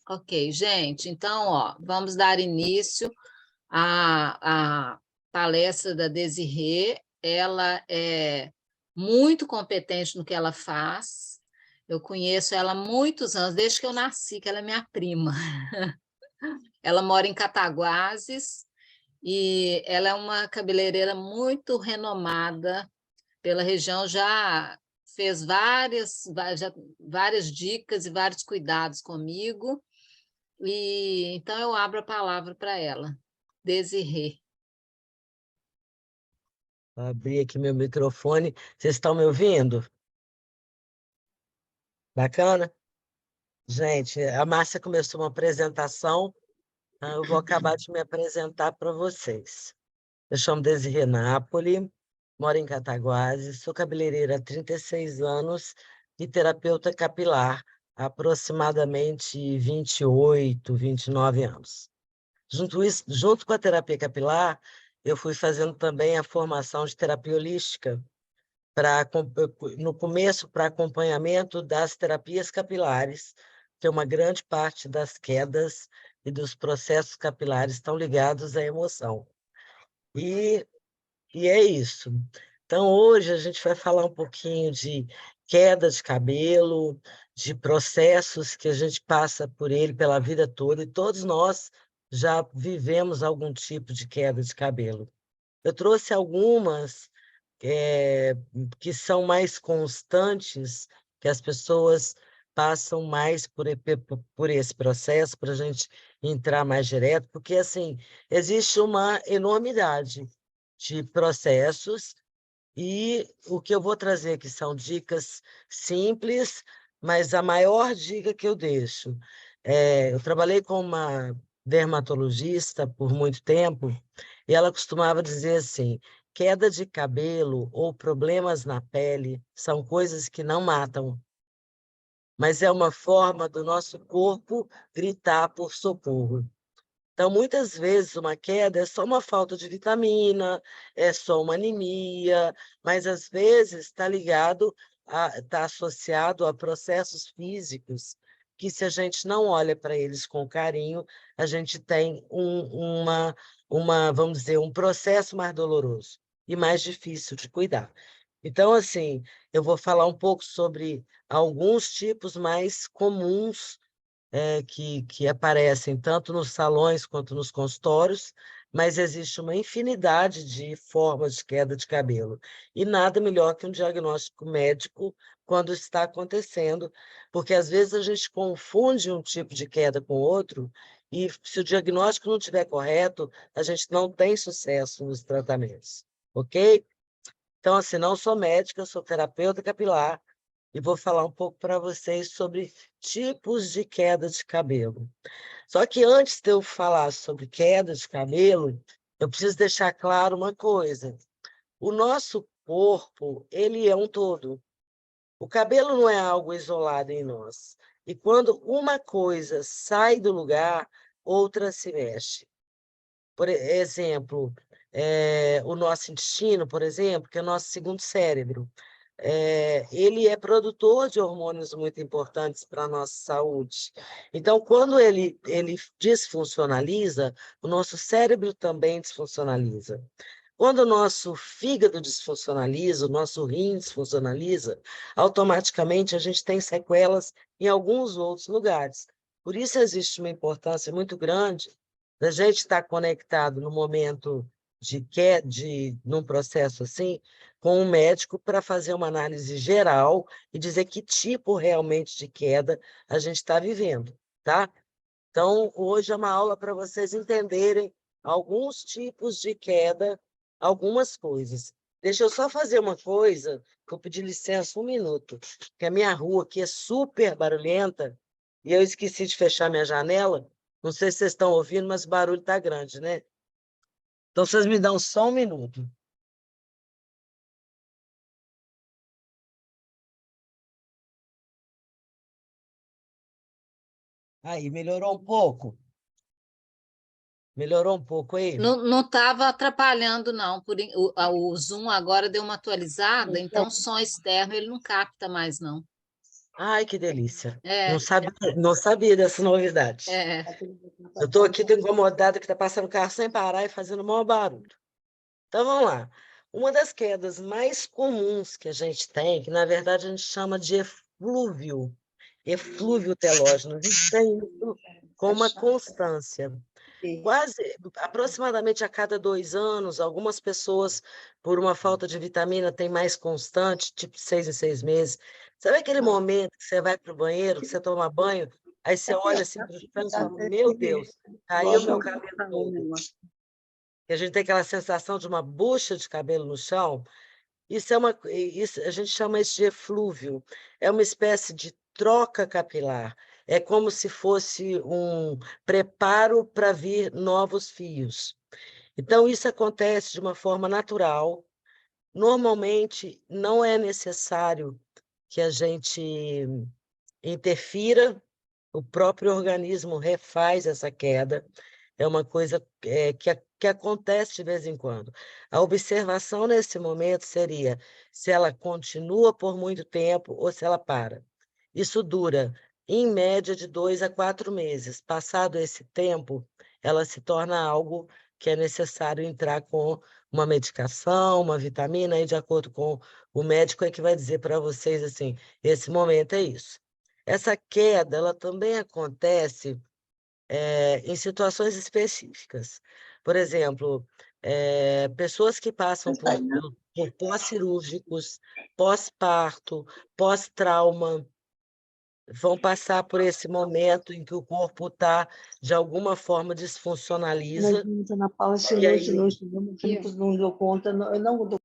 Ok, gente, então, ó, vamos dar início à palestra da Desirê. Ela é muito competente no que ela faz. Eu conheço ela há muitos anos, desde que eu nasci, que ela é minha prima. Ela mora em Cataguases e ela é uma cabeleireira muito renomada pela região, já fez várias dicas e vários cuidados comigo. E então eu abro a palavra para ela. Desirê. Vou abrir aqui meu microfone. Vocês estão me ouvindo? Bacana? Gente, a Márcia começou uma apresentação, eu vou acabar de me apresentar para vocês. Eu chamo Desirê Napoli, moro em Cataguases, sou cabeleireira há 36 anos e terapeuta capilar há aproximadamente 29 anos. Junto com a terapia capilar, eu fui fazendo também a formação de terapia holística, no começo para acompanhamento das terapias capilares, que uma grande parte das quedas e dos processos capilares estão ligados à emoção. E, e é isso. Então, hoje a gente vai falar um pouquinho de queda de cabelo, de processos que a gente passa por ele pela vida toda, e todos nós já vivemos algum tipo de queda de cabelo. Eu trouxe algumas é, que são mais constantes, que as pessoas passam mais por esse processo, para a gente entrar mais direto, porque, assim, existe uma enormidade de processos, e o que eu vou trazer aqui são dicas simples, mas a maior dica que eu deixo eu trabalhei com uma dermatologista por muito tempo, e ela costumava dizer assim: queda de cabelo ou problemas na pele são coisas que não matam, mas é uma forma do nosso corpo gritar por socorro. Então, muitas vezes, uma queda é só uma falta de vitamina, é só uma anemia, mas às vezes está associado a processos físicos que, se a gente não olha para eles com carinho, a gente tem vamos dizer, um processo mais doloroso e mais difícil de cuidar. Então, assim, eu vou falar um pouco sobre alguns tipos mais comuns que aparecem tanto nos salões quanto nos consultórios, mas existe uma infinidade de formas de queda de cabelo. E nada melhor que um diagnóstico médico quando está acontecendo, porque às vezes a gente confunde um tipo de queda com outro, e se o diagnóstico não estiver correto, a gente não tem sucesso nos tratamentos, ok? Então, assim, não sou médica, sou terapeuta capilar, e vou falar um pouco para vocês sobre tipos de queda de cabelo. Só que antes de eu falar sobre queda de cabelo, eu preciso deixar claro uma coisa. O nosso corpo, ele é um todo. O cabelo não é algo isolado em nós. E quando uma coisa sai do lugar, outra se mexe. Por exemplo, o nosso intestino, por exemplo, que é o nosso segundo cérebro, ele é produtor de hormônios muito importantes para a nossa saúde. Então, quando ele desfuncionaliza, o nosso cérebro também desfuncionaliza. Quando o nosso fígado desfuncionaliza, o nosso rim desfuncionaliza, automaticamente a gente tem sequelas em alguns outros lugares. Por isso existe uma importância muito grande da gente estar conectado no momento num processo assim, com um médico para fazer uma análise geral e dizer que tipo realmente de queda a gente está vivendo, tá? Então, hoje é uma aula para vocês entenderem alguns tipos de queda, algumas coisas. Deixa eu só fazer uma coisa, vou pedir licença um minuto, porque a minha rua aqui é super barulhenta e eu esqueci de fechar minha janela. Não sei se vocês estão ouvindo, mas o barulho está grande, né? Então, vocês me dão só um minuto. Aí, melhorou um pouco? Melhorou um pouco aí? Não estava atrapalhando, não. O Zoom agora deu uma atualizada, Então, então o som externo ele não capta mais, não. Ai, que delícia. Não É, sabia, não sabia dessa novidade. é. Eu estou aqui, tô incomodada, que está passando o carro sem parar e fazendo o maior barulho. Então, vamos lá. Uma das quedas mais comuns que a gente tem, que na verdade a gente chama de eflúvio telógeno, a gente tem isso com uma constância. Quase, aproximadamente a cada 2 anos, algumas pessoas, por uma falta de vitamina, têm mais constante, tipo 6 em 6 meses. Sabe aquele momento que você vai para o banheiro, que você toma banho, aí você olha assim para o chão e fala, meu Deus, caiu meu cabelo todo. E a gente tem aquela sensação de uma bucha de cabelo no chão. Isso, a gente chama isso de eflúvio. É uma espécie de troca capilar. É como se fosse um preparo para vir novos fios. Então, isso acontece de uma forma natural. Normalmente, não é necessário que a gente interfira, o próprio organismo refaz essa queda. É uma coisa que acontece de vez em quando. A observação nesse momento seria se ela continua por muito tempo ou se ela para. Isso dura, em média, de 2 a 4 meses. Passado esse tempo, ela se torna algo que é necessário entrar com uma medicação, uma vitamina, e de acordo com o médico é que vai dizer para vocês assim, esse momento é isso. Essa queda, ela também acontece em situações específicas. Por exemplo, pessoas que passam por pós-cirúrgicos, pós-parto, pós-trauma, vão passar por esse momento em que o corpo está, de alguma forma, disfuncionaliza, Ana Paula, esse e noite, aí, não deu conta, eu não dou.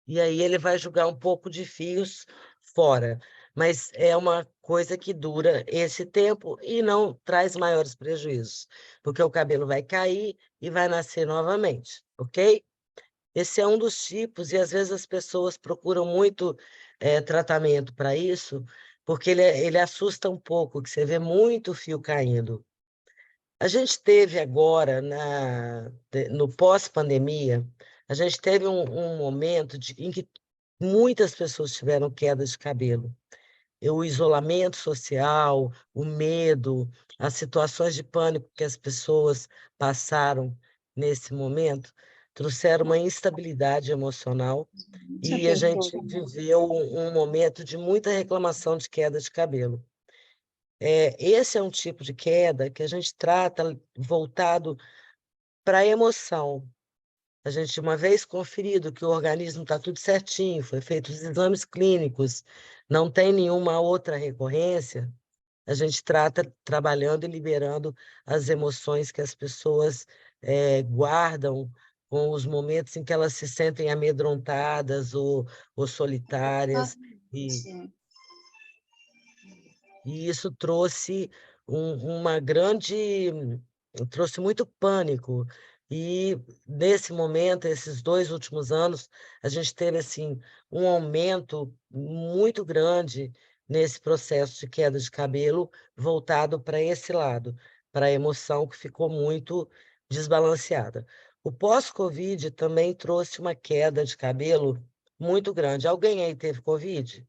e aí ele vai jogar um pouco de fios fora. Mas é uma coisa que dura esse tempo e não traz maiores prejuízos, porque o cabelo vai cair e vai nascer novamente, ok? Esse é um dos tipos, e às vezes as pessoas procuram muito tratamento para isso, porque ele assusta um pouco, que você vê muito fio caindo. A gente teve agora, no pós-pandemia, a gente teve um momento em que muitas pessoas tiveram queda de cabelo. E o isolamento social, o medo, as situações de pânico que as pessoas passaram nesse momento, trouxeram uma instabilidade emocional e a gente viveu um momento de muita reclamação de queda de cabelo. Esse é um tipo de queda que a gente trata voltado para a emoção. A gente, uma vez conferido que o organismo está tudo certinho, foi feito os exames clínicos, não tem nenhuma outra recorrência, a gente trata trabalhando e liberando as emoções que as pessoas guardam com os momentos em que elas se sentem amedrontadas ou solitárias. E, e isso trouxe uma grande, trouxe muito pânico. E nesse momento, esses 2 últimos anos, a gente teve assim um aumento muito grande nesse processo de queda de cabelo voltado para esse lado, para a emoção que ficou muito desbalanceada. O pós-Covid também trouxe uma queda de cabelo muito grande. Alguém aí teve Covid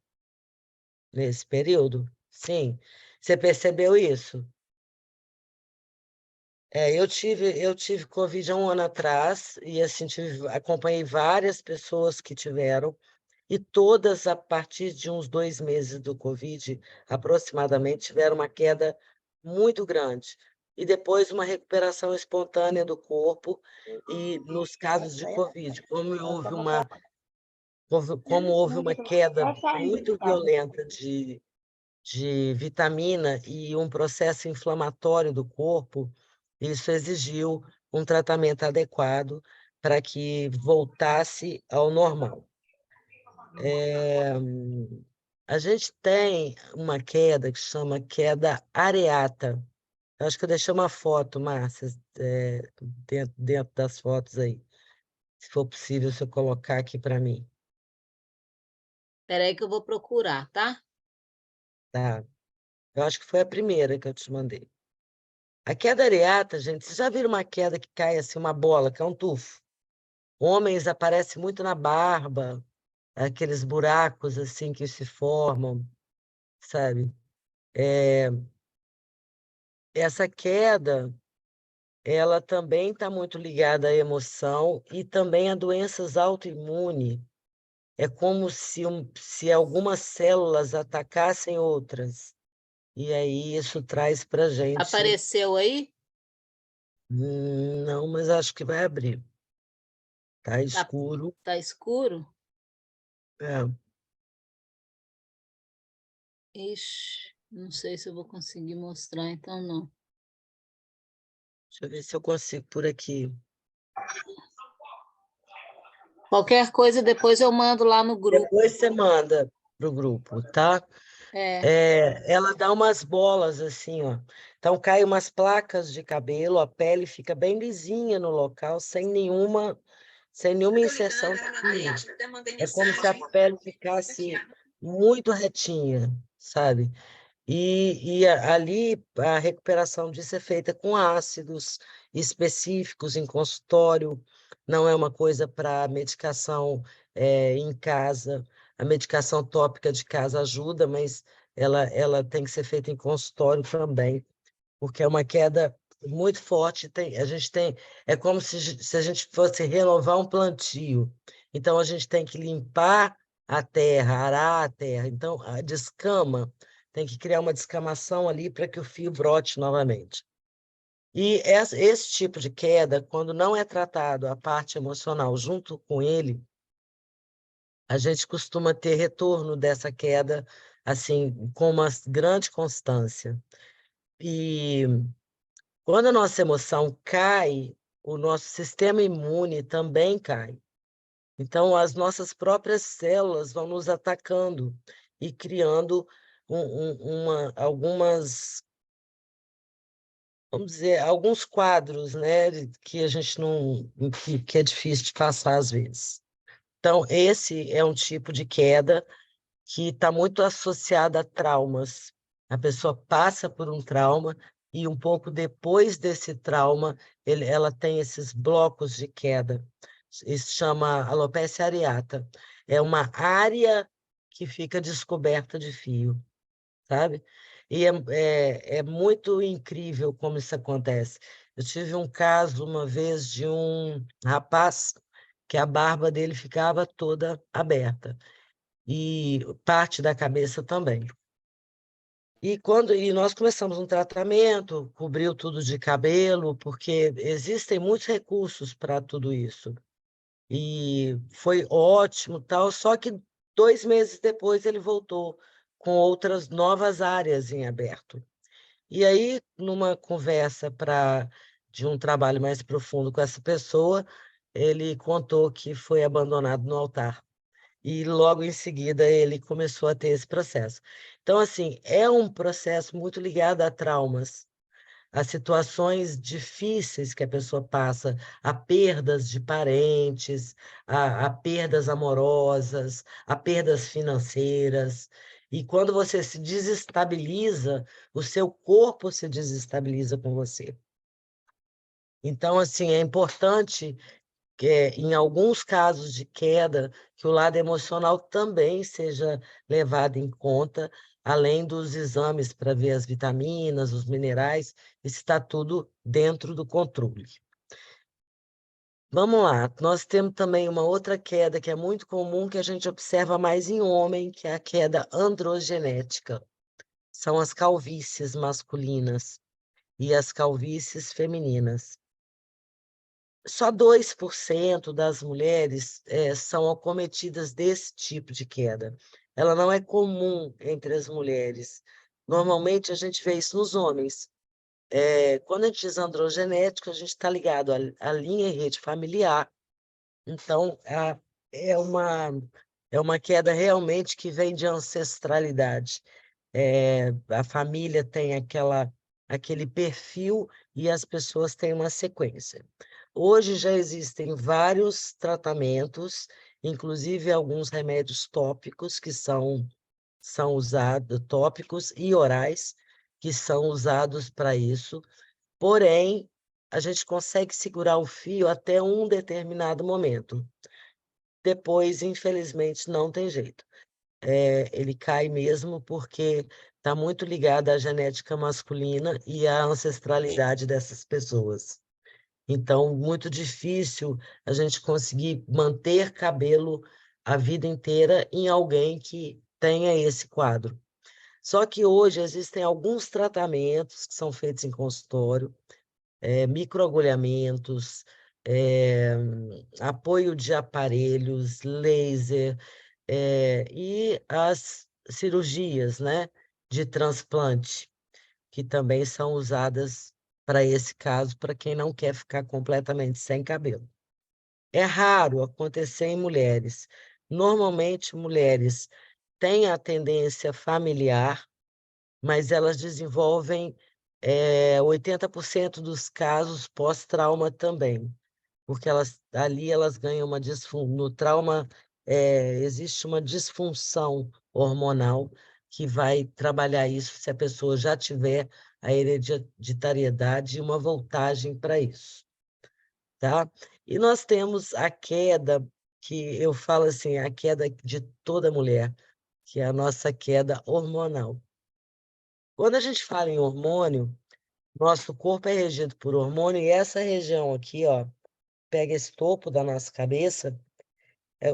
nesse período? Sim. Você percebeu isso? Eu tive Covid há um ano atrás e assim acompanhei várias pessoas que tiveram e todas a partir de uns 2 meses do Covid, aproximadamente, tiveram uma queda muito grande e depois uma recuperação espontânea do corpo e nos casos de Covid, como houve uma queda muito violenta de vitamina e um processo inflamatório do corpo, isso exigiu um tratamento adequado para que voltasse ao normal. A gente tem uma queda que chama queda areata. Eu acho que eu deixei uma foto, Márcia, dentro das fotos aí. Se for possível, se eu colocar aqui para mim. Espera aí que eu vou procurar, tá? Tá? Eu acho que foi a primeira que eu te mandei. A queda areata, gente, vocês já viram uma queda que cai assim, uma bola, que é um tufo? Homens aparece muito na barba, aqueles buracos assim que se formam. sabe? Essa queda, ela também está muito ligada à emoção e também a doenças autoimunes. É como se algumas células atacassem outras. E aí isso traz para a gente. Apareceu aí? Não, mas acho que vai abrir. Tá Tá, escuro. tá escuro? É, Ixi, não sei se eu vou conseguir mostrar, então não. deixa eu ver se eu consigo por aqui. Qualquer coisa depois eu mando lá no grupo. Depois você manda para o grupo, tá? É, Ela dá umas bolas assim, ó. Então, cai umas placas de cabelo, a pele fica bem lisinha no local, sem nenhuma inserção de fio. É como se a pele ficasse muito retinha, sabe? Ali a recuperação disso é feita com ácidos específicos em consultório, não é uma coisa para medicação em casa. A medicação tópica de casa ajuda, mas ela tem que ser feita em consultório também, porque é uma queda muito forte. É como se a gente fosse renovar um plantio. Então, a gente tem que limpar a terra, arar a terra. Então, a descama, tem que criar uma descamação ali para que o fio brote novamente. E esse tipo de queda, quando não é tratado a parte emocional junto com ele, a gente costuma ter retorno dessa queda assim com uma grande constância. E quando a nossa emoção cai, o nosso sistema imune também cai. Então, as nossas próprias células vão nos atacando e criando algumas, vamos dizer, alguns quadros, né, que a gente não, que é difícil de passar às vezes. Então, esse é um tipo de queda que está muito associado a traumas. A pessoa passa por um trauma e um pouco depois desse trauma, ela tem esses blocos de queda. Isso chama alopecia areata. É uma área que fica descoberta de fio, sabe? E é muito incrível como isso acontece. Eu tive um caso uma vez de um rapaz que a barba dele ficava toda aberta e parte da cabeça também. E nós começamos um tratamento, cobriu tudo de cabelo, porque existem muitos recursos para tudo isso. E foi ótimo, tal, só que 2 meses depois ele voltou com outras novas áreas em aberto. E aí, numa conversa de um trabalho mais profundo com essa pessoa, ele contou que foi abandonado no altar e logo em seguida ele começou a ter esse processo. Então, assim, é um processo muito ligado a traumas, a situações difíceis que a pessoa passa, a perdas de parentes, a perdas amorosas, a perdas financeiras. E quando você se desestabiliza, o seu corpo se desestabiliza com você. Então, assim, é importante em alguns casos de queda, que o lado emocional também seja levado em conta, além dos exames para ver as vitaminas, os minerais, isso está tudo dentro do controle. Vamos lá, nós temos também uma outra queda que é muito comum, que a gente observa mais em homem, que é a queda androgenética. São as calvícies masculinas e as calvícies femininas. Só 2% das mulheres são acometidas desse tipo de queda. Ela não é comum entre as mulheres. Normalmente, a gente vê isso nos homens. Quando a gente diz androgenético, a gente está ligado à linha e rede familiar. Então, é uma, é uma queda realmente que vem de ancestralidade. A família tem aquele perfil e as pessoas têm uma sequência. Hoje já existem vários tratamentos, inclusive alguns remédios tópicos são usados, tópicos e orais, que são usados para isso. Porém, a gente consegue segurar o fio até um determinado momento. Depois, infelizmente, não tem jeito. ele cai mesmo porque está muito ligado à genética masculina e à ancestralidade dessas pessoas. Então, muito difícil a gente conseguir manter cabelo a vida inteira em alguém que tenha esse quadro. Só que hoje existem alguns tratamentos que são feitos em consultório, microagulhamentos, apoio de aparelhos, laser, e as cirurgias, né, de transplante, que também são usadas para esse caso, para quem não quer ficar completamente sem cabelo. É raro acontecer em mulheres. Normalmente, mulheres têm a tendência familiar, mas elas desenvolvem 80% dos casos pós-trauma também, porque ali elas ganham uma disfunção. No trauma, existe uma disfunção hormonal que vai trabalhar isso se a pessoa já tiver a hereditariedade e uma voltagem para isso, tá? E nós temos a queda, que eu falo assim, a queda de toda mulher, que é a nossa queda hormonal. Quando a gente fala em hormônio, nosso corpo é regido por hormônio e essa região aqui, ó, pega esse topo da nossa cabeça,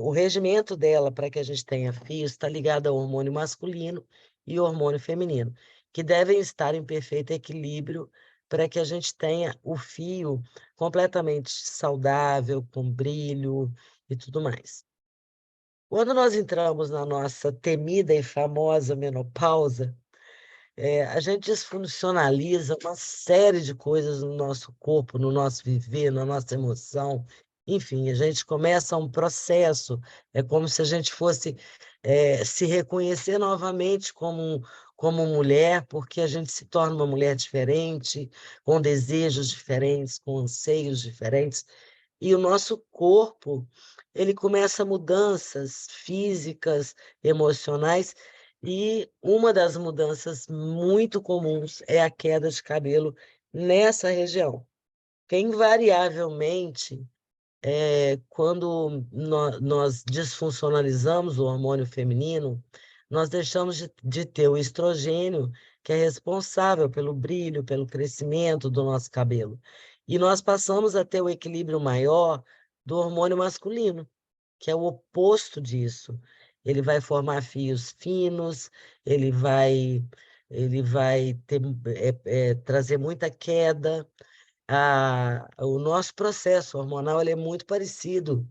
o regimento dela para que a gente tenha fios está ligado ao hormônio masculino e hormônio feminino, que devem estar em perfeito equilíbrio para que a gente tenha o fio completamente saudável, com brilho e tudo mais. Quando nós entramos na nossa temida e famosa menopausa, a gente desfuncionaliza uma série de coisas no nosso corpo, no nosso viver, na nossa emoção. Enfim, a gente começa um processo, é como se a gente fosse se reconhecer novamente como mulher, porque a gente se torna uma mulher diferente, com desejos diferentes, com anseios diferentes, e o nosso corpo, ele começa mudanças físicas, emocionais, e uma das mudanças muito comuns é a queda de cabelo nessa região, que invariavelmente, quando nós desfuncionalizamos o hormônio feminino, nós deixamos de ter o estrogênio, que é responsável pelo brilho, pelo crescimento do nosso cabelo. E nós passamos a ter o equilíbrio maior do hormônio masculino, que é o oposto disso. Ele vai formar fios finos, ele vai trazer muita queda. O nosso processo hormonal ele é muito parecido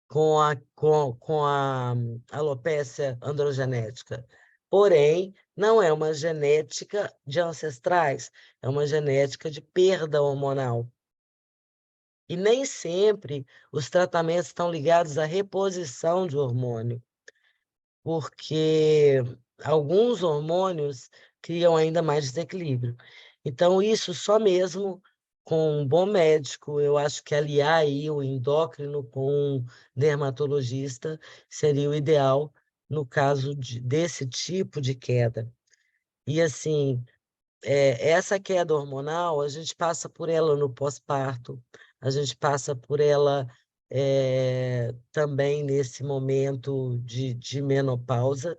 com a alopécia androgenética. Porém, não é uma genética de ancestrais, é uma genética de perda hormonal. E nem sempre os tratamentos estão ligados à reposição de hormônio, porque alguns hormônios criam ainda mais desequilíbrio. Então, isso só mesmo com um bom médico, eu acho que aliar aí o endócrino com um dermatologista seria o ideal no caso desse tipo de queda. E assim, essa queda hormonal, a gente passa por ela no pós-parto, a gente passa por ela também nesse momento de menopausa,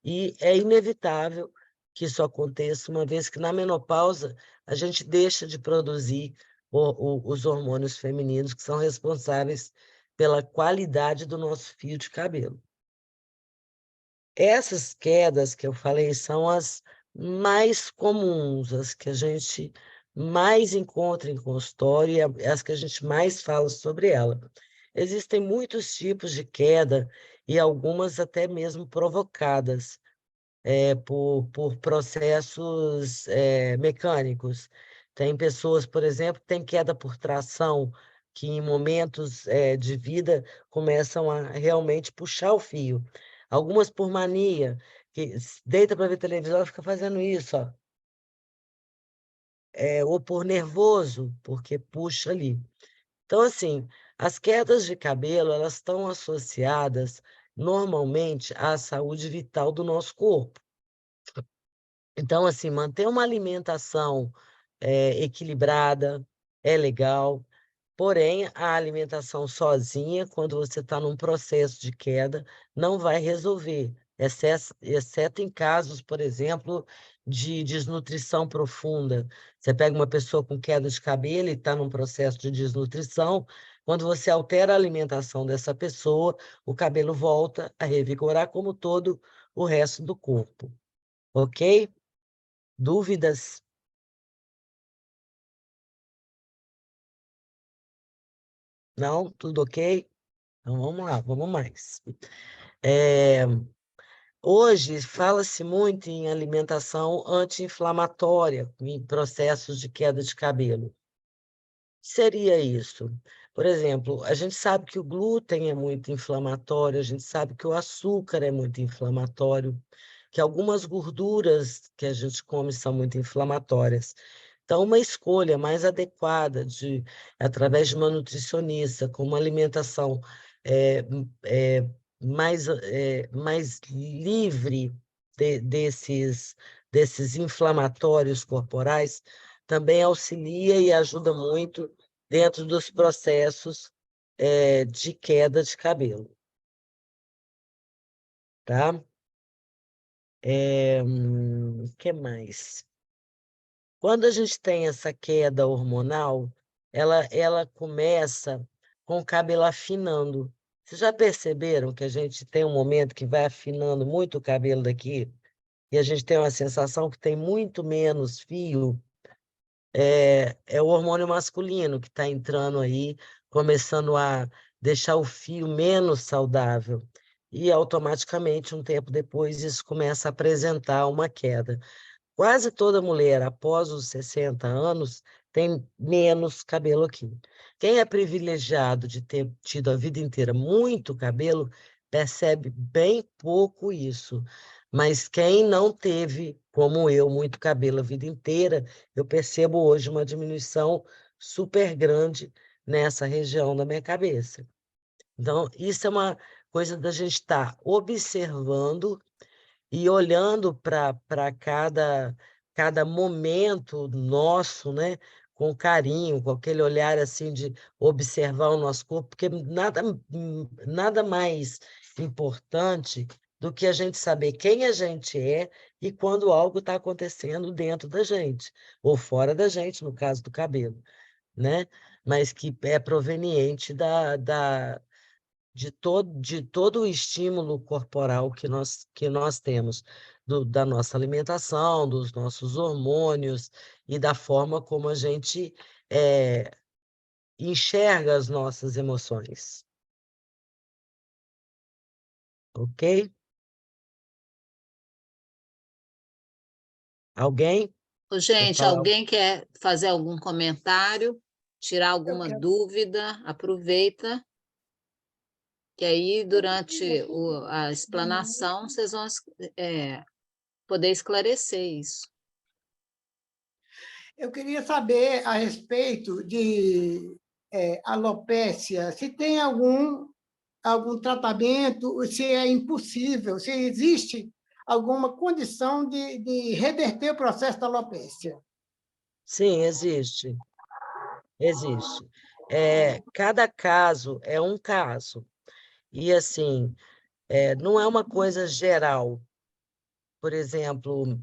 e é inevitável que isso aconteça, uma vez que na menopausa a gente deixa de produzir os hormônios femininos que são responsáveis pela qualidade do nosso fio de cabelo. Essas quedas que eu falei são as mais comuns, as que a gente mais encontra em consultório e as que a gente mais fala sobre ela. Existem muitos tipos de queda e algumas até mesmo provocadas por processos mecânicos. Tem pessoas, por exemplo, que têm queda por tração, que em momentos de vida começam a realmente puxar o fio. Algumas por mania, que deita para ver televisão e fica fazendo isso, ó. Ou por nervoso, porque puxa ali. Então, assim, as quedas de cabelo, elas estão associadas normalmente à saúde vital do nosso corpo. Então, assim, manter uma alimentação equilibrada é legal, porém, a alimentação sozinha, quando você está num processo de queda, não vai resolver exceto em casos, por exemplo, de desnutrição profunda. Você pega uma pessoa com queda de cabelo e está num processo de desnutrição, quando você altera a alimentação dessa pessoa, o cabelo volta a revigorar como todo o resto do corpo. Ok? Dúvidas? Não? Tudo ok? Então vamos lá, vamos mais. Hoje fala-se muito em alimentação anti-inflamatória, em processos de queda de cabelo. Seria isso? Por exemplo, a gente sabe que o glúten é muito inflamatório, a gente sabe que o açúcar é muito inflamatório, que algumas gorduras que a gente come são muito inflamatórias. Então, uma escolha mais adequada através de uma nutricionista, com uma alimentação é, mais livre desses inflamatórios corporais, também auxilia e ajuda muito dentro dos processos de queda de cabelo, tá? O que mais? Quando a gente tem essa queda hormonal, ela começa com o cabelo afinando. Vocês já perceberam que a gente tem um momento que vai afinando muito o cabelo daqui? E a gente tem uma sensação que tem muito menos fio? É o hormônio masculino que está entrando aí, começando a deixar o fio menos saudável. E automaticamente, um tempo depois, isso começa a apresentar uma queda. Quase toda mulher, após os 60 anos, tem menos cabelo aqui. Quem é privilegiado de ter tido a vida inteira muito cabelo, percebe bem pouco isso. Mas quem não teve, como eu, muito cabelo a vida inteira, eu percebo hoje uma diminuição super grande nessa região da minha cabeça. Então, isso é uma coisa da gente estar observando e olhando para cada momento nosso, né, com carinho, com aquele olhar assim de observar o nosso corpo, porque nada mais importante do que a gente saber quem a gente é e quando algo está acontecendo dentro da gente, ou fora da gente, no caso do cabelo, né? Mas que é proveniente de todo o estímulo corporal que nós temos, da nossa alimentação, dos nossos hormônios e da forma como a gente é, enxerga as nossas emoções. Ok? Alguém Ô, quer gente, falar? alguém quer fazer algum comentário, tirar Eu alguma quero. dúvida? Aproveita, que aí, durante a explanação, vocês vão poder esclarecer isso. Eu queria saber a respeito de alopécia, se tem algum tratamento, se é impossível, se existe alguma condição de reverter o processo da alopécia. Sim, existe. Existe. Cada caso é um caso. E, assim, não é uma coisa geral. Por exemplo,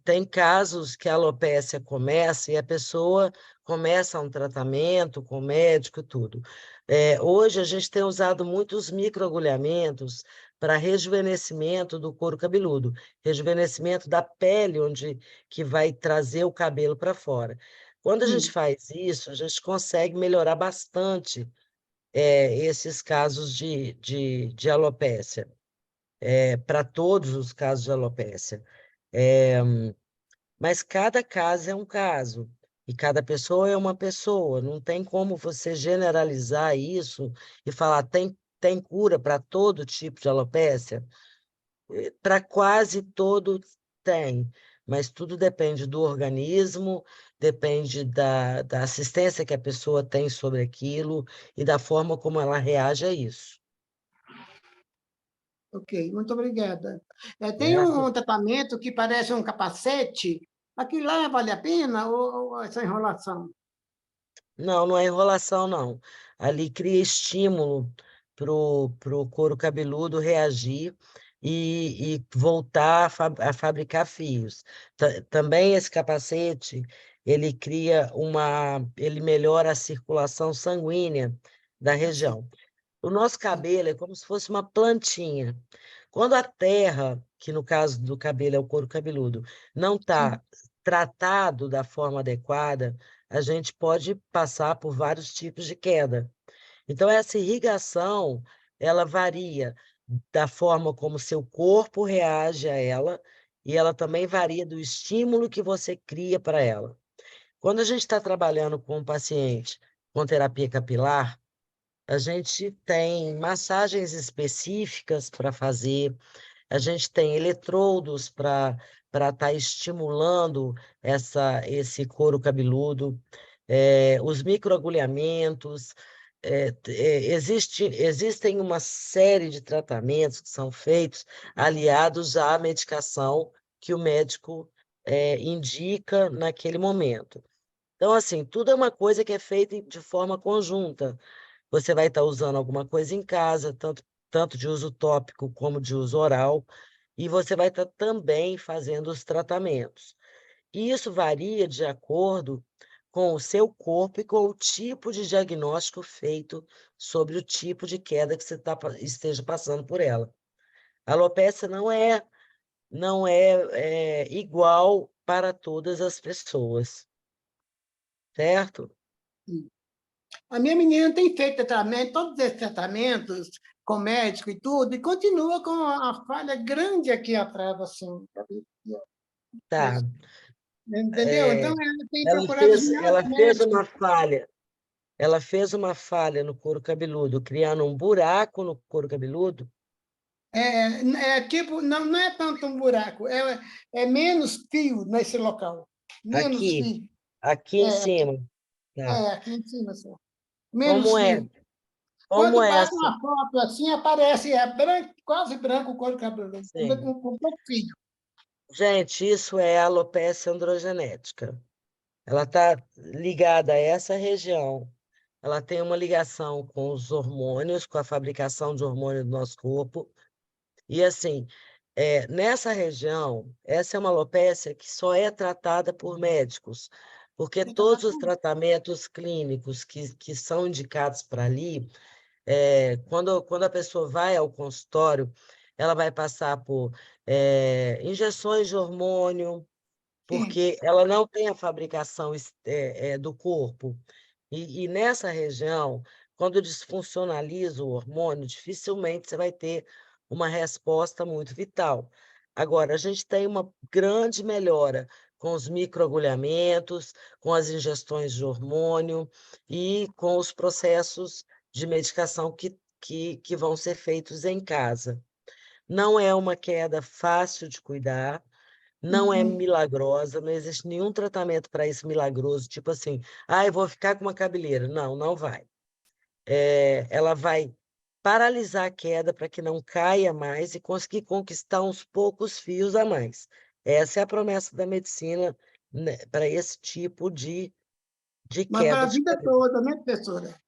tem casos que a alopécia começa e a pessoa começa um tratamento com médico e tudo. Hoje a gente tem usado muitos microagulhamentos para rejuvenescimento do couro cabeludo, rejuvenescimento da pele, onde que vai trazer o cabelo para fora. Quando a gente faz isso, a gente consegue melhorar bastante esses casos de alopécia, para todos os casos de alopécia. É, mas cada caso é um caso, e cada pessoa é uma pessoa. Não tem como você generalizar isso e falar tem cura para todo tipo de alopécia. Para quase todo tem, mas tudo depende do organismo, depende da assistência que a pessoa tem sobre aquilo e da forma como ela reage a isso, Ok, muito obrigada. Tem certo? um tratamento que parece um capacete. Aquilo lá vale a pena ou essa enrolação? Não, não é enrolação, não. Ali cria estímulo para o couro cabeludo reagir e voltar a fabricar fios. Também esse capacete, ele melhora a circulação sanguínea da Assim, região. O nosso cabelo é como se fosse uma plantinha. Quando a terra, que no caso do cabelo é o couro cabeludo, não sim. está tratado da forma adequada, a gente pode passar por vários tipos de queda. Então, essa irrigação, ela varia da forma como seu corpo reage a ela, e ela também varia do estímulo que você cria para ela. Quando a gente está trabalhando com um paciente com terapia capilar, a gente tem massagens específicas para fazer, a gente tem eletrodos para estar estimulando esse couro cabeludo, os microagulhamentos, existem uma série de tratamentos que são feitos aliados à medicação que o médico indica naquele momento. Então, assim, tudo é uma coisa que é feita de forma conjunta. Você vai estar usando alguma coisa em casa, tanto de uso tópico como de uso oral, e você vai estar também fazendo os tratamentos. E isso varia de acordo com o seu corpo e com o tipo de diagnóstico feito sobre o tipo de queda que você esteja passando por ela. A alopecia não é igual para todas as pessoas, certo? A minha menina tem feito tratamento, todos esses tratamentos com médico e tudo, e continua com a falha grande aqui atrás, assim. Tá. Entendeu? Então, É, ela tem ela procurado fez, melhores ela fez médicos. uma falha. Ela fez uma falha no couro cabeludo, criando um buraco no couro cabeludo. Tipo, não é tanto um buraco, é menos fio nesse local. Menos Aqui, fio. aqui em cima. Tá. Aqui em cima, assim. Menos Como é? fio. Como Quando é passa essa? uma foto assim, aparece, branco, quase branco o couro cabeludo, Sim. com pouco fio. Gente, isso é alopecia androgenética. Ela está ligada a essa região. Ela tem uma ligação com os hormônios, com a fabricação de hormônio do nosso corpo. E assim, nessa região, essa é uma alopecia que só é tratada por médicos, porque Tem todos os tratação? tratamentos clínicos que são indicados para ali, quando a pessoa vai ao consultório, ela vai passar por injeções de hormônio, Sim. porque ela não tem a fabricação do corpo. E nessa região, quando desfuncionaliza o hormônio, dificilmente você vai ter uma resposta muito vital. Agora, a gente tem uma grande melhora com os microagulhamentos, com as ingestões de hormônio e com os processos de medicação que vão ser feitos em casa. Não é uma queda fácil de cuidar, não é Uhum. milagrosa, não existe nenhum tratamento para isso milagroso, tipo assim, eu vou ficar com uma cabeleira. Não, não vai. Ela vai paralisar a queda para que não caia mais e conseguir conquistar uns poucos fios a mais. Essa é a promessa da medicina, né, para esse tipo de Mas para queda a de vida cabelo. toda, né, professora?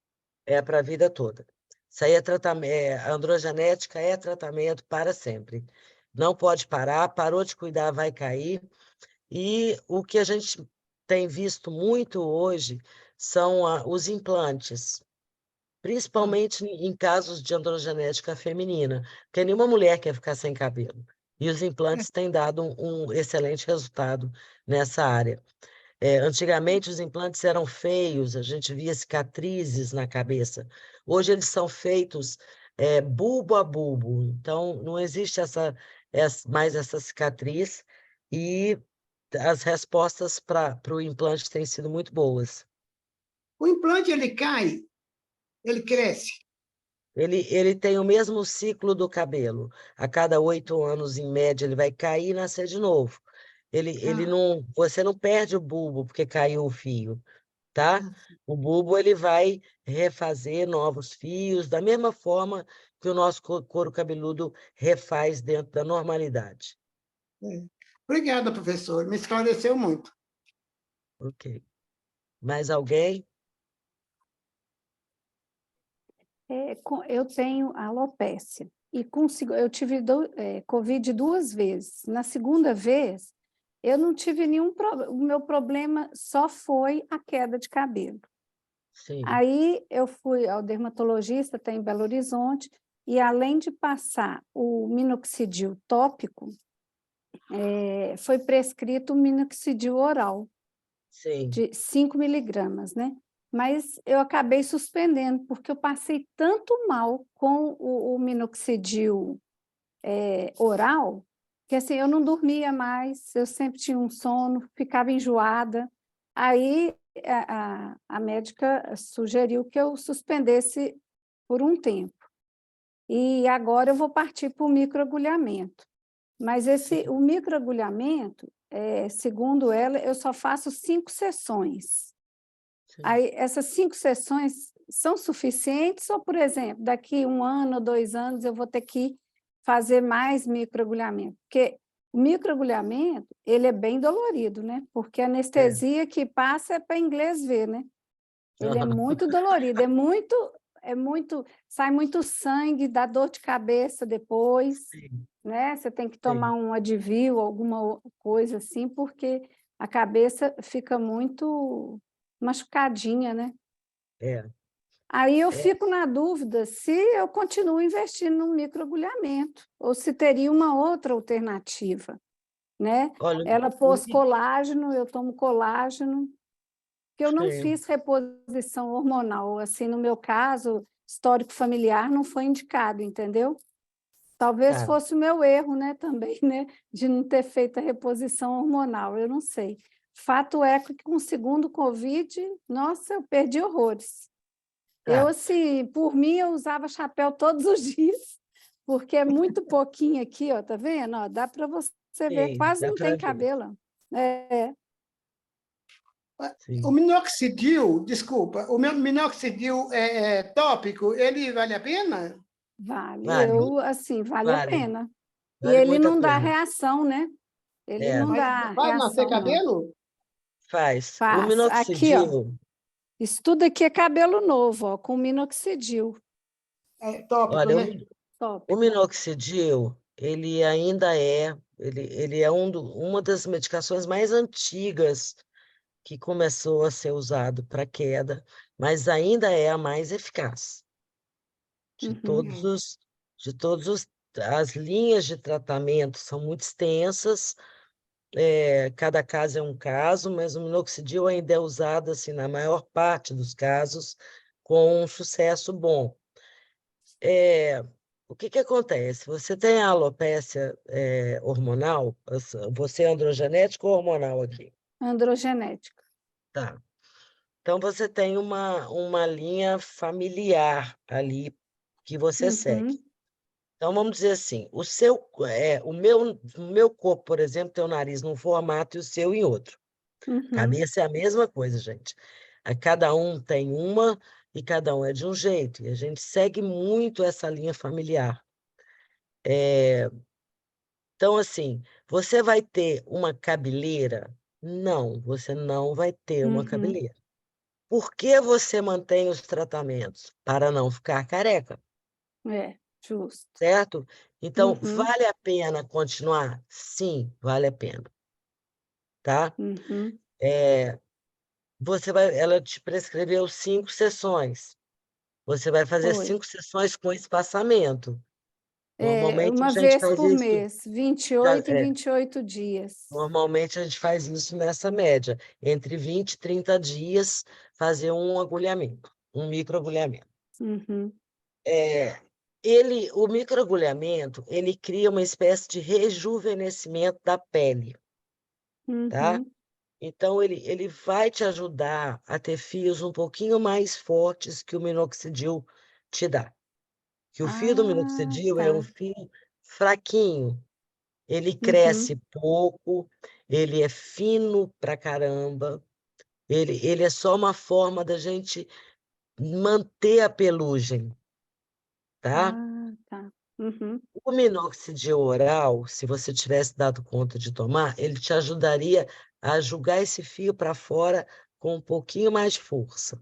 É para a vida toda. Isso aí é tratamento, a androgenética é tratamento para sempre. Não pode parar, parou de cuidar, vai cair. E o que a gente tem visto muito hoje são os implantes, Ah, principalmente em casos de androgenética feminina, porque nenhuma mulher quer ficar sem cabelo. E os é. implantes têm dado um excelente resultado nessa área. Antigamente, os implantes eram feios, a gente via cicatrizes na cabeça. Hoje, eles são feitos bulbo a bulbo, então não existe mais essa cicatriz e as respostas para o implante têm sido muito boas. O implante, ele cai, ele cresce. Ele tem o mesmo ciclo do cabelo. A cada 8 anos, em média, ele vai cair e nascer de novo. Ele Ah, não, você não perde o bulbo porque caiu o fio, tá? ah, O bulbo ele vai refazer novos fios, da mesma forma que o nosso couro cabeludo refaz dentro da normalidade. é. Obrigada, professor. Me esclareceu muito. Ok. Mais alguém? Eu tenho alopecia. eu tive Covid 2 vezes. Na segunda vez, eu não tive nenhum problema. O meu problema só foi a queda de cabelo. Sim, Aí eu fui ao dermatologista, está em Belo Horizonte, e além de passar o minoxidil tópico, foi prescrito o minoxidil oral, sim, de 5 miligramas, né? Mas eu acabei suspendendo, porque eu passei tanto mal com o minoxidil oral, que assim, eu não dormia mais, eu sempre tinha um sono, ficava enjoada. Aí a médica sugeriu que eu suspendesse por um tempo. E agora eu vou partir para o microagulhamento. Mas sim, o microagulhamento, segundo ela, eu só faço 5 sessões. sim. Aí, essas 5 sessões são suficientes ou, por exemplo, daqui 1 ano ou 2 anos eu vou ter que fazer mais microagulhamento? Porque o microagulhamento, ele é bem dolorido, né? Porque a É. anestesia que passa é para inglês ver, né? Ele é Aham, muito dolorido, sai muito sangue, dá dor de cabeça depois, sim, né? Você tem que tomar sim. um Advil, alguma coisa assim, porque a cabeça fica muito machucadinha, né? É, Aí eu é. fico na dúvida se eu continuo investindo no microagulhamento ou se teria uma outra alternativa, né? Olha, Ela pôs colágeno, eu tomo colágeno, que eu não sim, fiz reposição hormonal. Assim, no meu caso, histórico familiar não foi indicado, entendeu? Talvez tá. fosse o meu erro, né, também, né, de não ter feito a reposição hormonal, eu não sei. Fato é que com o segundo Covid, nossa, eu perdi horrores. Eu, Tá. assim, por mim, eu usava chapéu todos os dias, porque é muito pouquinho aqui, ó, tá vendo? Ó, dá para você ver, Sim, quase dá não para tem ver. cabelo. É, O Sim. minoxidil, desculpa, o meu minoxidil tópico, ele vale a pena? vale. Vale, Assim, vale a vale, pena. E vale ele muito a não dá pena. reação, né? Ele É, não Mas dá faz nascer reação, não. cabelo? faz. O Faz. Aqui, ó. minoxidil, Isso tudo aqui é cabelo novo, ó, com minoxidil É tópico, olha, né? o tópico. minoxidil, ele ainda ele é uma das medicações mais antigas que começou a ser usado para queda, mas ainda é a mais eficaz de Uhum. de todos as linhas de tratamento são muito extensas, cada caso é um caso, mas o minoxidil ainda é usado assim na maior parte dos casos com um sucesso bom. É, o que que acontece? Você tem a alopécia hormonal, você é androgenético ou hormonal aqui? Androgenética. Tá. Então você tem uma linha familiar ali que você segue. Uhum. Então vamos dizer assim, o meu corpo, por exemplo, tem o nariz num formato e o seu em outro. Uhum. Cabeça é a mesma coisa, gente. Cada um tem uma e cada um é de um jeito. E a gente segue muito essa linha familiar. Então, assim, você vai ter uma cabeleira? Não, você não vai ter uma Uhum. cabeleira. Por que você mantém os tratamentos? Para não ficar careca, É, justo. certo? Então, Uhum. vale a pena continuar? Sim, vale a pena, tá? Uhum. Ela te prescreveu 5 sessões. Você vai fazer Foi. 5 sessões com espaçamento. Normalmente a Uma gente vez faz por isso, mês, vinte e já- oito em é, 28 dias. normalmente a gente faz isso nessa média, entre 20 e 30 dias, fazer um agulhamento, um microagulhamento. Uhum. É, o microagulhamento, ele cria uma espécie de rejuvenescimento da pele, tá? Uhum. Então, ele vai te ajudar a ter fios um pouquinho mais fortes que o minoxidil te dá. Que o fio do Ah, minoxidil é um tá. fio fraquinho, ele cresce Uhum. pouco, ele é fino pra caramba, ele é só uma forma da gente manter a pelugem, tá? Ah, tá. Uhum. O minoxidil oral, se você tivesse dado conta de tomar, ele te ajudaria a jogar esse fio para fora com um pouquinho mais de força.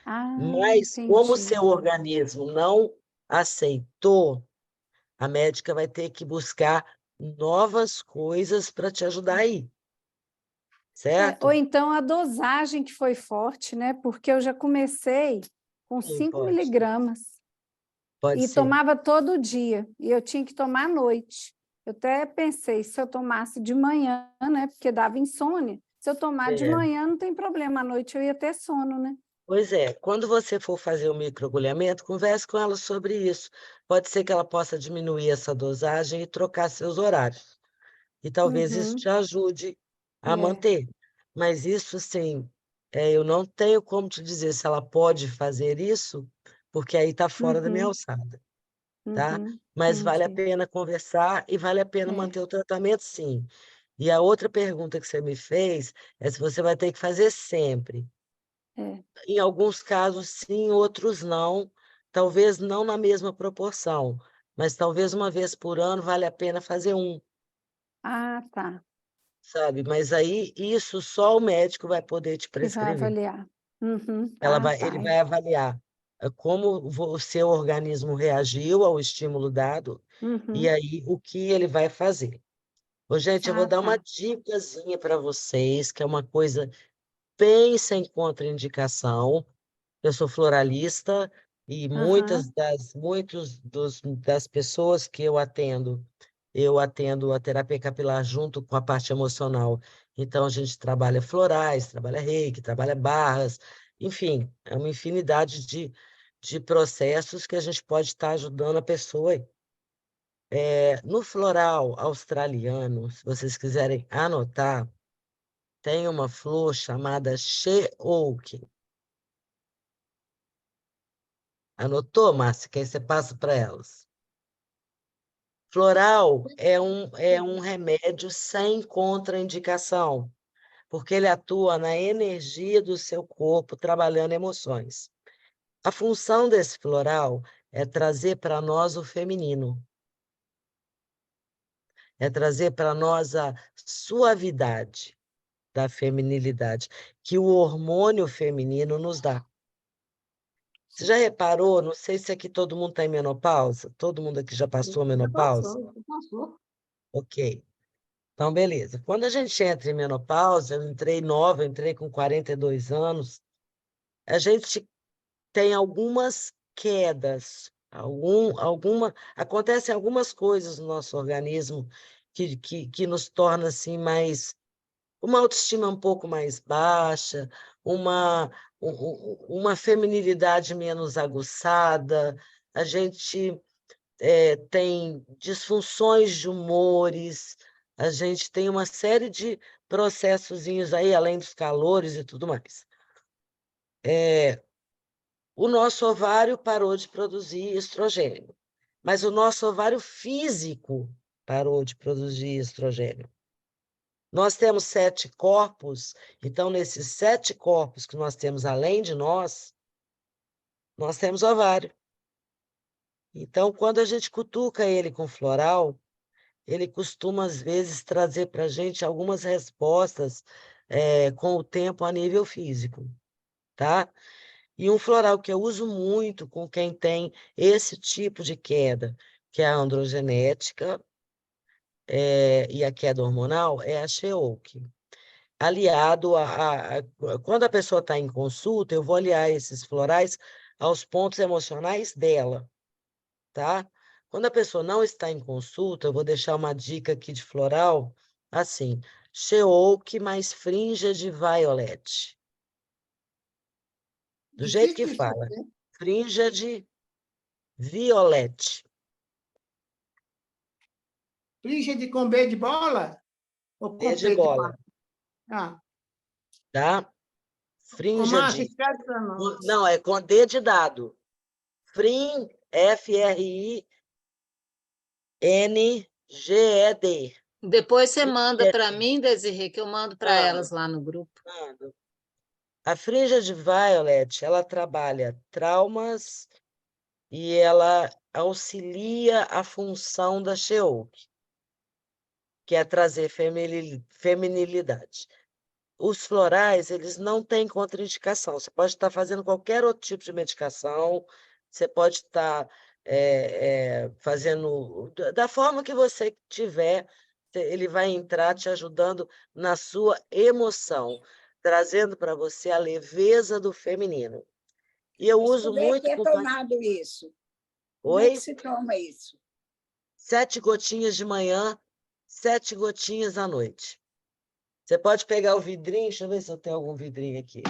Ah, Mas, como o entendi. seu organismo não aceitou, a médica vai ter que buscar novas coisas para te ajudar aí. Certo? Ou então a dosagem que foi forte, né? Porque eu já comecei com Sim, 5 pode. miligramas Pode e ser. tomava todo dia, e eu tinha que tomar à noite. Eu até pensei, se eu tomasse de manhã, né? Porque dava insônia. Se eu tomar de É. manhã, não tem problema, à noite eu ia ter sono, né? Pois é, quando você for fazer o microagulhamento, converse com ela sobre isso. Pode ser que ela possa diminuir essa dosagem e trocar seus horários. E talvez isso Uhum, te ajude a é, manter. Mas isso, sim, eu não tenho como te dizer se ela pode fazer isso, porque aí está fora da minha uhum, alçada, tá? uhum, Mas vale a entendi. pena conversar e vale a pena É, manter o tratamento, sim. E a outra pergunta que você me fez é se você vai ter que fazer sempre. é. Em alguns casos, sim, outros não. Talvez não na mesma proporção, mas talvez uma vez por ano vale a pena fazer um, Ah, tá. sabe? Mas aí isso só o médico vai poder te Que vai prescrever. avaliar. Uhum, ah, tá. Ele vai avaliar como o seu organismo reagiu ao estímulo dado e Uhum, aí o que ele vai fazer. Ô, gente, eu vou ah, dar uma tá. dicasinha para vocês, que é uma coisa bem sem contraindicação. Eu sou floralista e Aham, das pessoas que eu atendo a terapia capilar junto com a parte emocional. Então, a gente trabalha florais, trabalha reiki, trabalha barras, enfim, é uma infinidade de processos que a gente pode estar ajudando a pessoa aí. No floral australiano, se vocês quiserem anotar, tem uma flor chamada She Oak. Anotou, Márcia? Que aí você passa para elas. Floral é um remédio sem contraindicação, porque ele atua na energia do seu corpo, trabalhando emoções. A função desse floral é trazer para nós o feminino, é trazer para nós a suavidade da feminilidade, que o hormônio feminino nos dá. Você já reparou? Não sei se aqui todo mundo está em menopausa, todo mundo aqui já passou a Já menopausa? passou, já passou. Ok. Então, beleza. Quando a gente entra em menopausa, eu entrei nova, eu entrei com 42 anos, a gente tem algumas quedas, acontecem algumas coisas no nosso organismo que nos torna assim mais, uma autoestima um pouco mais baixa, uma feminilidade menos aguçada, a gente tem disfunções de humores, a gente tem uma série de processozinhos aí, além dos calores e tudo mais. O nosso ovário parou de produzir estrogênio, mas o nosso ovário físico parou de produzir estrogênio. Nós temos 7 corpos, então, nesses 7 corpos que nós temos além de nós temos ovário. Então, quando a gente cutuca ele com floral, ele costuma, às vezes, trazer para a gente algumas respostas com o tempo a nível físico, tá? E um floral que eu uso muito com quem tem esse tipo de queda, que é a androgenética e a queda hormonal, é a Sheoak. Aliado quando a pessoa está em consulta, eu vou aliar esses florais aos pontos emocionais dela, tá? Quando a pessoa não está em consulta, eu vou deixar uma dica aqui de floral, assim, Sheoak mais frinja de violet. Do jeito que Difícil de fala, escrever. frinja de violete. Príncipe com B de bola ou B com de P de bola, pato? Ah, tá? ô, Frinja Márcia, de... escreve para nós. Não, é com D de dado. Fringed. Depois você manda para Fringed. mim, Desirê, que eu mando para Mando, elas lá no grupo. mando. A frinja de Violet, ela trabalha traumas e ela auxilia a função da Sheoak, que é trazer feminilidade. Os florais, eles não têm contraindicação. Você pode estar fazendo qualquer outro tipo de medicação, você pode estar fazendo da forma que você tiver, ele vai entrar te ajudando na sua emoção, trazendo para você a leveza do feminino. E eu Mas uso como é muito que é com... tomado isso? Como é que Oi? se toma isso? 7 gotinhas de manhã, 7 gotinhas à noite. Você pode pegar o vidrinho, deixa eu ver se eu tenho algum vidrinho aqui.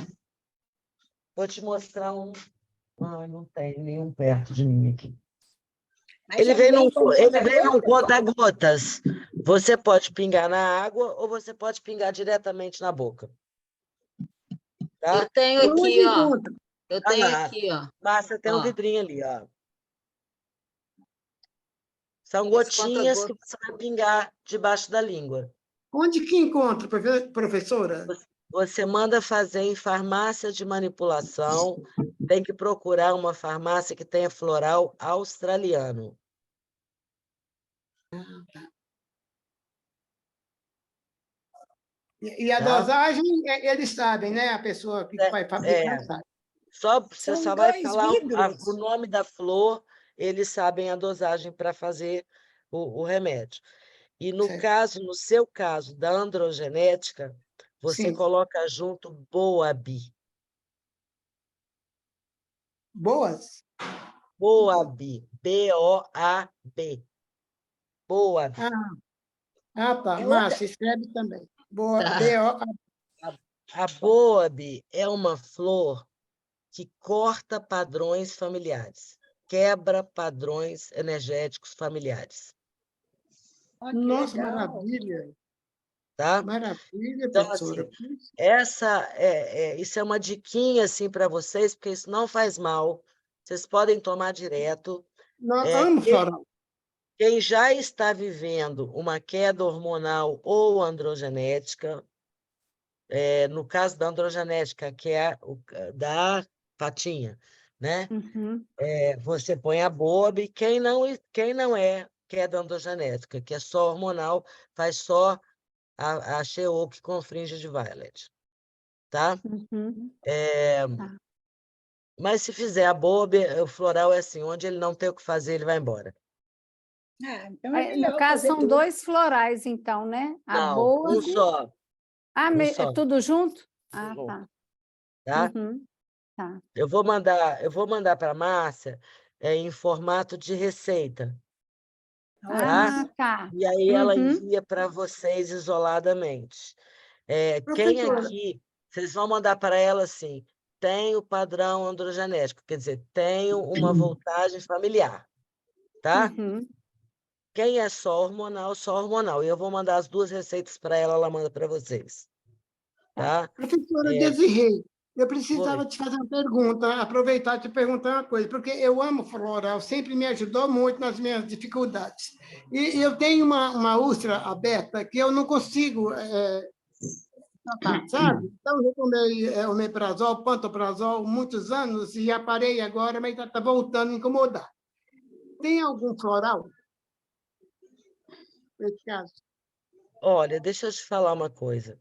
Vou te mostrar um. Ah, não tem nenhum perto de mim aqui. Mas Ele já vem num com conta-gota? conta-gotas. Você pode pingar na água ou você pode pingar diretamente na boca. Tá? Eu tenho Onde aqui, ó. encontra? Eu Ah tenho lá. aqui, ó. Márcia, tem um Ó, vidrinho ali, ó. São esse gotinhas que conta-gota. você vai pingar debaixo da língua. Onde que encontra, professora? Você manda fazer em farmácia de manipulação, tem que procurar uma farmácia que tenha floral australiano. E a Tá? dosagem, eles sabem, né? A pessoa que vai fabricar É, sabe. você São só vai 2 falar vidros. o nome da flor, eles sabem a dosagem para fazer o remédio. E Certo. no seu caso, da androgenética, você Sim. coloca junto Boab. Boas? Boab. B-O-A-B. Boab. Tá. É outra, Márcia, escreve também. Boa, Tá. B-O. A Boab é uma flor que corta padrões familiares, quebra padrões energéticos familiares, ó, que Nossa, legal. maravilha. tá? Maravilha, Então, professora. assim, isso é uma diquinha assim para vocês, porque isso não faz mal. Vocês podem tomar direto. Nós É, amo floral. quem já está vivendo uma queda hormonal ou androgenética, no caso da androgenética, que é da patinha, né? Uhum. Você põe a Boab. Quem não é queda androgenética, que é só hormonal, faz só a She-Oak com fringe de violet, tá? Uhum. Tá. Mas se fizer a Boab, o floral é assim, onde ele não tem o que fazer, ele vai embora. Então é No melhor caso, fazer são tudo. 2 florais, então, né? A Não, boa. um só, um É só, tudo junto? Ah, junto, tá. tá? Uhum. Tá. Eu vou mandar para a Márcia em formato de receita, tá? Ah, tá. E aí ela Uhum. envia para vocês isoladamente. Quem Professora, aqui, vocês vão mandar para ela assim, tem o padrão androgenético, quer dizer, tenho uma voltagem familiar, tá? Uhum. Quem é só hormonal, só hormonal. E eu vou mandar as 2 receitas para ela, ela manda para vocês, Tá. tá? professora É, Desirê, eu foi. precisava te fazer uma pergunta, aproveitar e te perguntar uma coisa, porque eu amo floral, sempre me ajudou muito nas minhas dificuldades. E eu tenho uma úlcera aberta que eu não consigo tratar, sabe? Então, eu tomei omeprazol, pantoprazol, muitos anos, e já parei agora, mas está voltando a incomodar. Tem algum floral nesse caso? Olha, deixa eu te falar uma coisa.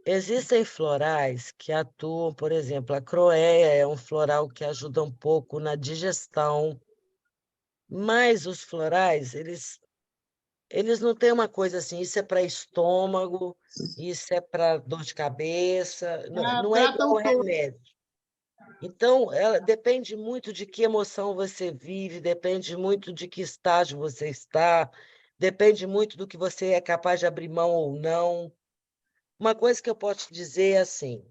Existem florais que atuam, por exemplo, a croéia é um floral que ajuda um pouco na digestão, mas os florais, eles não têm uma coisa assim, isso é para estômago, isso é para dor de cabeça, não é igual Tratam ao todo. remédio. Então, ela depende muito de que emoção você vive, depende muito de que estágio você está, depende muito do que você é capaz de abrir mão ou não. Uma coisa que eu posso te dizer é assim: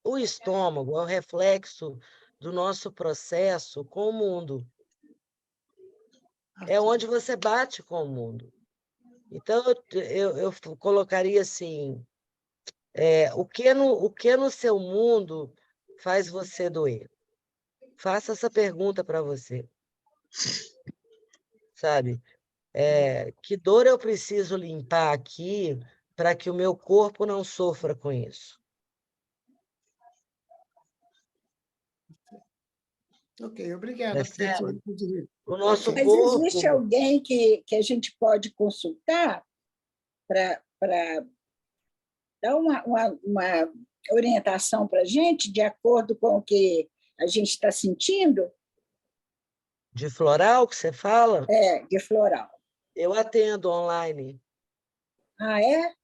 o estômago é o reflexo do nosso processo com o mundo. É onde você bate com o mundo. Então, eu colocaria assim: o que no seu mundo faz você doer? Faça essa pergunta para você, sabe? Que dor eu preciso limpar aqui para que o meu corpo não sofra com isso? Ok, obrigada, professor. Percebe? O Ok. nosso Mas existe corpo. alguém que a gente pode consultar para dar uma orientação para a gente, de acordo com o que a gente está sentindo? De floral que você fala? De floral. Eu atendo online. Ah, é?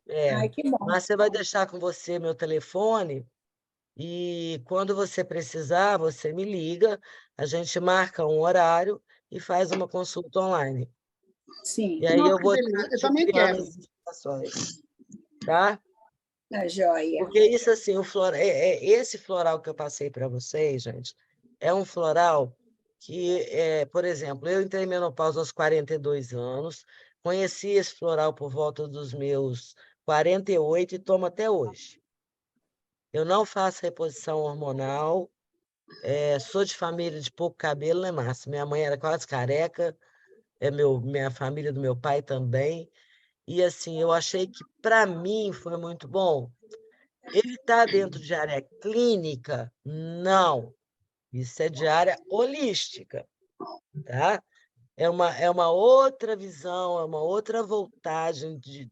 É. Ai, que bom. Mas você vai deixar com você meu telefone e quando você precisar, você me liga, a gente marca um horário e faz uma consulta online. Sim, E aí Nossa, eu que vou beleza. Eu te também criando quero. as informações, tá? tá joia. Porque isso, assim, esse floral que eu passei para vocês, gente, é um floral que, por exemplo, eu entrei em menopausa aos 42 anos, conheci esse floral por volta dos meus 48 e tomo até hoje. Eu não faço reposição hormonal, sou de família de pouco cabelo, né, Márcia? Minha mãe era quase careca, minha família do meu pai também. E, assim, eu achei que, para mim, foi muito bom. Ele está dentro de área clínica? Não. Isso é de área holística, tá? É uma outra visão, é uma outra voltagem de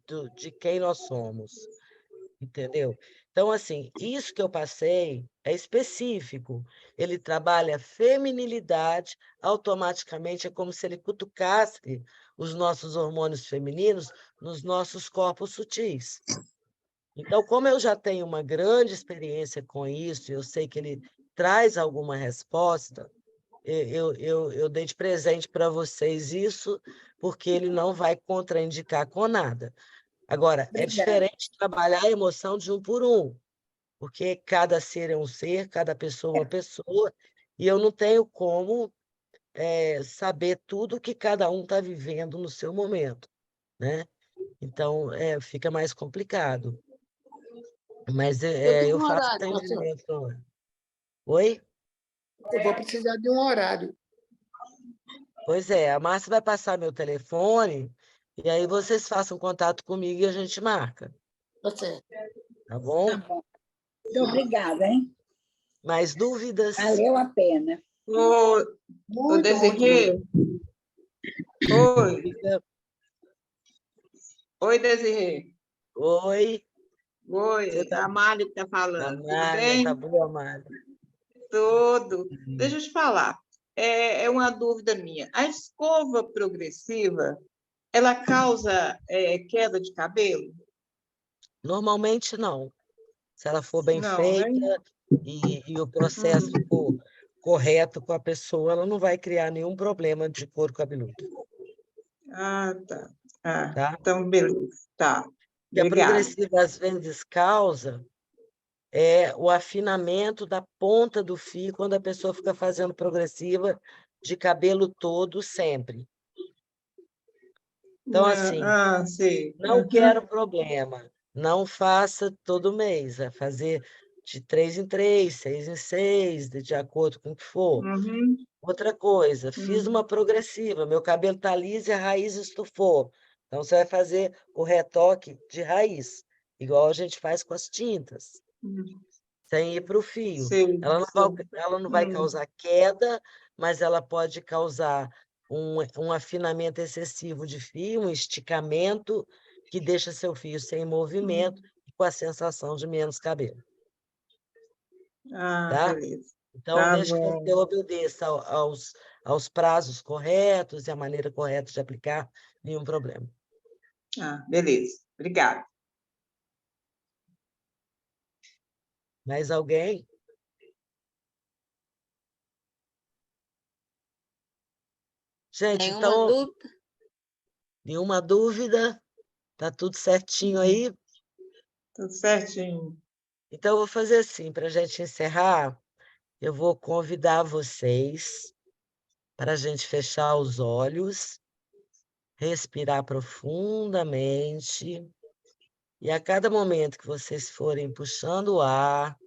quem nós somos, entendeu? Então, assim, isso que eu passei é específico. Ele trabalha a feminilidade, automaticamente é como se ele cutucasse os nossos hormônios femininos nos nossos corpos sutis. Então, como eu já tenho uma grande experiência com isso, eu sei que ele traz alguma resposta, eu dei de presente para vocês isso, porque ele não vai contraindicar com nada. Agora, é Obrigada. diferente trabalhar a emoção de um por um, porque cada ser é um ser, cada pessoa é uma pessoa, e eu não tenho como saber tudo que cada um está vivendo no seu momento, né? Então, fica mais complicado. Mas Eu tenho eu um faço horário, pastor. atendimento lá. Oi? Eu vou precisar de um horário. Pois é, a Márcia vai passar meu telefone e aí vocês façam contato comigo e a gente marca, Tá certo. tá Tá bom? bom. Muito obrigada, hein? Mais dúvidas? Valeu a pena. Ô Muito, muito, muito. Desirê, oi, Diga, oi Desirê, oi, você oi, tá a Mari que está falando, tudo Amália, tá bem? bom, Amália? Tudo. Deixa Uhum. eu te falar, é uma dúvida minha. A escova progressiva, ela causa queda de cabelo? Normalmente não. Se ela for bem Não, né? feita e o Hum. processo for correto com a pessoa, ela não vai criar nenhum problema de couro cabeludo, Ah, tá. Ah, tá? então, beleza. Tá. E a Obrigada. progressiva, às vezes, causa o afinamento da ponta do fio quando a pessoa fica fazendo progressiva de cabelo todo sempre. Então, assim, Sei. não Uhum, quero problema. Não faça todo mês. Vai fazer de 3 em 3, 6 em 6, de acordo com o que for. uhum, Outra coisa, fiz uhum, uma progressiva. Meu cabelo está liso e a raiz estufou. Então, você vai fazer o retoque de raiz, igual a gente faz com as tintas, uhum. sem ir para o fio. Sei, sei. Ela não vai Hum, causar queda, mas ela pode causar um afinamento excessivo de fio, um esticamento que deixa seu fio sem movimento hum. e com a sensação de menos cabelo, Ah, tá? beleza. Então, Tá desde que você bom. obedeça aos prazos corretos e a maneira correta de aplicar, nenhum problema. Ah, beleza. Obrigada. Mais alguém? Gente, Nenhuma então, dúvida? nenhuma dúvida? Tá tudo certinho aí? Tudo certinho. Então, eu vou fazer assim, para a gente encerrar, eu vou convidar vocês para a gente fechar os olhos, respirar profundamente, e a cada momento que vocês forem puxando o ar,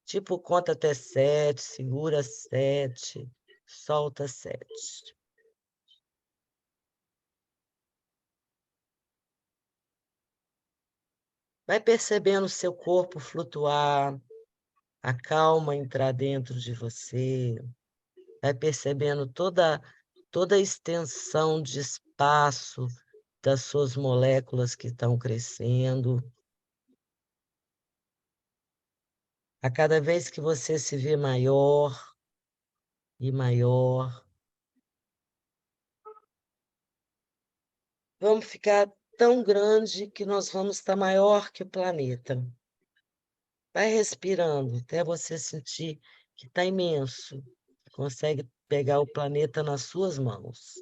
tipo, conta até 7, segura 7, solta 7. Vai percebendo o seu corpo flutuar, a calma entrar dentro de você, vai percebendo toda a extensão de espaço das suas moléculas que estão crescendo. A cada vez que você se vê maior e maior, vamos ficar tão grande que nós vamos estar maior que o planeta. Vai respirando até você sentir que está imenso. Consegue pegar o planeta nas suas mãos.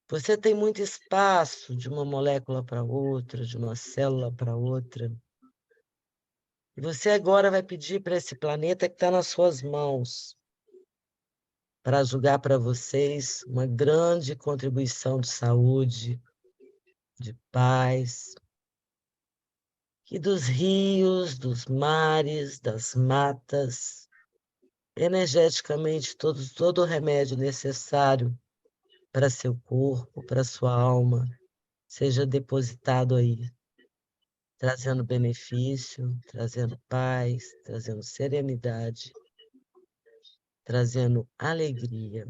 Você tem muito espaço de uma molécula para outra, de uma célula para outra. E você agora vai pedir para esse planeta que está nas suas mãos, para julgar para vocês uma grande contribuição de saúde, de paz, e dos rios, dos mares, das matas, energeticamente todo o remédio necessário para seu corpo, para sua alma, seja depositado aí, trazendo benefício, trazendo paz, trazendo serenidade, trazendo alegria.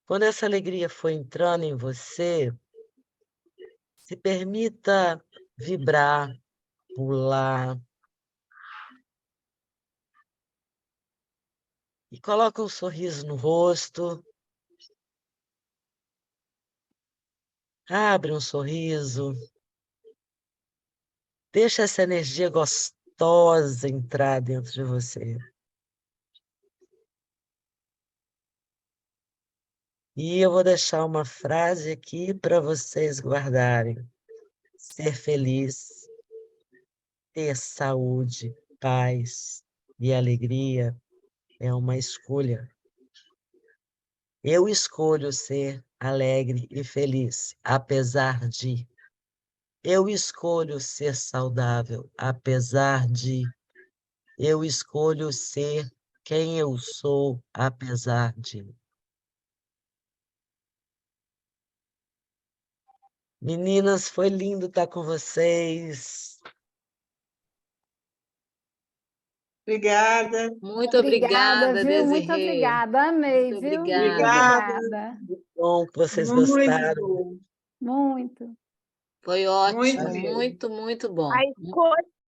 Quando essa alegria for entrando em você, se permita vibrar, pular, e coloca um sorriso no rosto, abre um sorriso, deixa essa energia gostosa entrar dentro de você. E eu vou deixar uma frase aqui para vocês guardarem. Ser feliz, ter saúde, paz e alegria é uma escolha. Eu escolho ser alegre e feliz, apesar de. Eu escolho ser saudável, apesar de. Eu escolho ser quem eu sou, apesar de. Meninas, foi lindo estar com vocês. Obrigada. Muito Obrigada, obrigada, viu? Muito Desirê. obrigada. Amei, Muito viu? Muito obrigada. obrigada. Bom que vocês Muito gostaram. bom. Muito. Foi Muito ótimo, mesmo. muito, muito bom.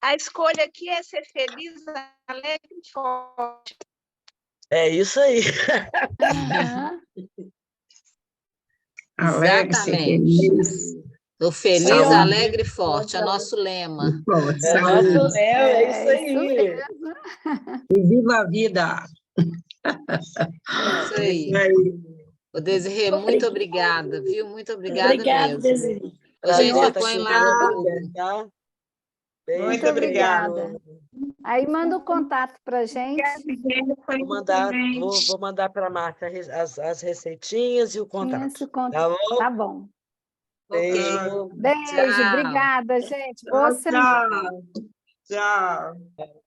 A escolha aqui é ser feliz, alegre e forte. É isso aí. Aham. Alegre, ser Exatamente. feliz. Estou feliz, Saúde. alegre e forte, é nosso lema. Forte, É saúde. nosso lema, é isso É isso aí. mesmo. E viva a vida. Isso aí. Isso aí. Ô, Desirê, muito obrigada, viu? Muito obrigada Obrigada, mesmo. Desirê. Ô, gente, Prazer eu estar ponho aqui lá com no Obrigada. vocês, Google. tá? Muito Beijo. obrigada. Aí manda o contato para gente. Vou mandar para a Marta as receitinhas e o contato. Isso, conta. Tá bom? Tá bom. Beijo. Beijo, Tchau. obrigada, gente. Boa Tchau, semana. tchau. Tchau.